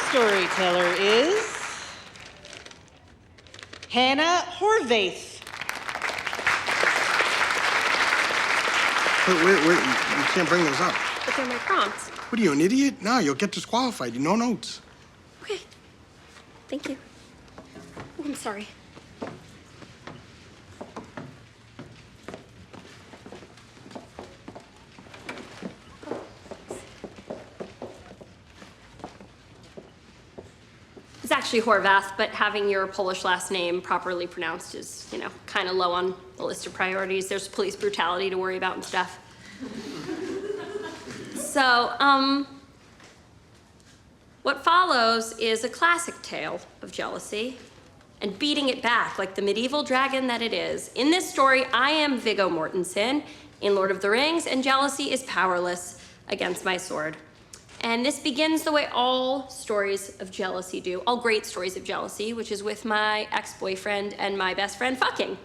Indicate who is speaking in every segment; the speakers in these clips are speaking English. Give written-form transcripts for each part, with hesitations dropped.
Speaker 1: storyteller is Hannah Horvath.
Speaker 2: Wait, you can't bring those up.
Speaker 3: But they're my prompts.
Speaker 2: What are you, an idiot? No, you'll get disqualified. No notes.
Speaker 3: Okay. Thank you. Oh, I'm sorry. It's actually Horvath, but having your Polish last name properly pronounced is, you know, kind of low on the list of priorities. There's police brutality to worry about and stuff. So, what follows is a classic tale of jealousy and beating it back like the medieval dragon that it is. In this story, I am Viggo Mortensen in Lord of the Rings, and jealousy is powerless against my sword. And this begins the way all stories of jealousy do, all great stories of jealousy, which is with my ex-boyfriend and my best friend fucking.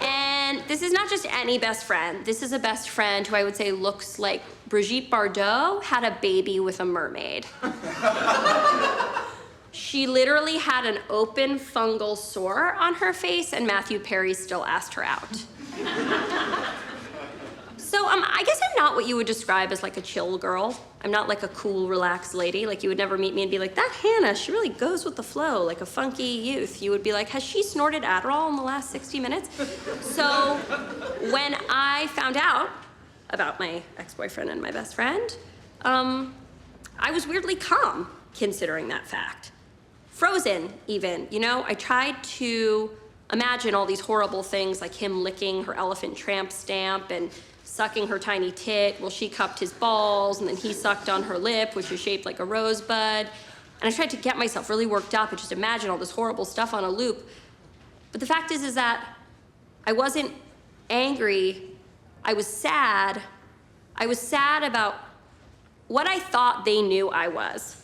Speaker 3: And this is not just any best friend. This is a best friend who I would say looks like Brigitte Bardot had a baby with a mermaid. She literally had an open fungal sore on her face, and Matthew Perry still asked her out. So I guess I'm not what you would describe as like a chill girl. I'm not like a cool, relaxed lady. Like you would never meet me and be like, that Hannah, she really goes with the flow, like a funky youth. You would be like, has she snorted Adderall in the last 60 minutes? So when I found out about my ex-boyfriend and my best friend, I was weirdly calm considering that fact. Frozen, even, you know? I tried to imagine all these horrible things like him licking her elephant tramp stamp and sucking her tiny tit while she cupped his balls, and then he sucked on her lip, which was shaped like a rosebud. And I tried to get myself really worked up and just imagine all this horrible stuff on a loop. But the fact is that I wasn't angry. I was sad. I was sad about what I thought they knew I was.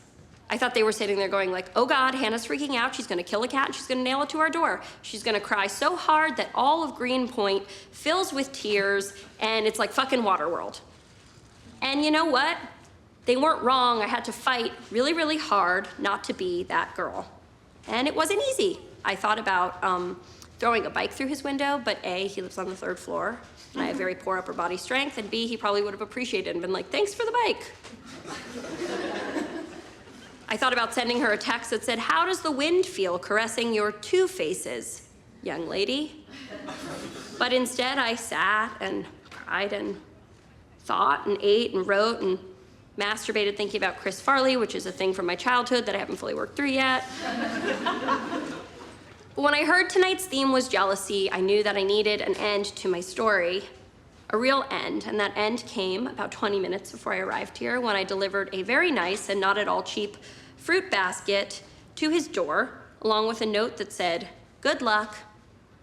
Speaker 3: I thought they were sitting there going like, oh God, Hannah's freaking out. She's gonna kill a cat and she's gonna nail it to our door. She's gonna cry so hard that all of Greenpoint fills with tears and it's like fucking Waterworld. And you know what? They weren't wrong. I had to fight really, really hard not to be that girl. And it wasn't easy. I thought about throwing a bike through his window, but A, he lives on the 3rd floor and I have very poor upper body strength, and B, he probably would have appreciated it and been like, thanks for the bike. I thought about sending her a text that said, how does the wind feel caressing your 2 faces, young lady? But instead, I sat and cried and thought and ate and wrote and masturbated thinking about Chris Farley, which is a thing from my childhood that I haven't fully worked through yet. But when I heard tonight's theme was jealousy, I knew that I needed an end to my story. A real end, and that end came about 20 minutes before I arrived here when I delivered a very nice and not at all cheap fruit basket to his door, along with a note that said, good luck,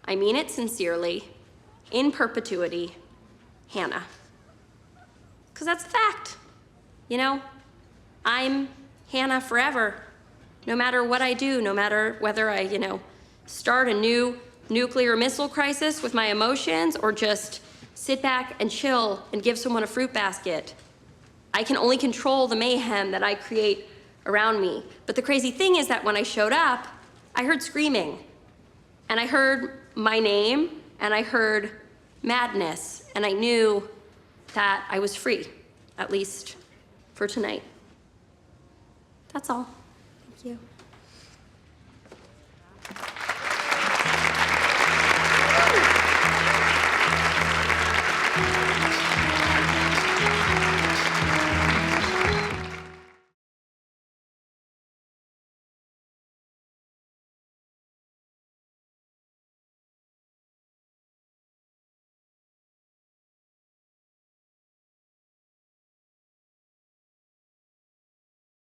Speaker 3: I mean it sincerely, in perpetuity, Hannah. Because that's a fact. You know, I'm Hannah forever, no matter what I do, no matter whether I, you know, start a new nuclear missile crisis with my emotions or just sit back and chill and give someone a fruit basket. I can only control the mayhem that I create around me. But the crazy thing is that when I showed up, I heard screaming. And I heard my name, and I heard madness. And I knew that I was free, at least for tonight. That's all. Thank you.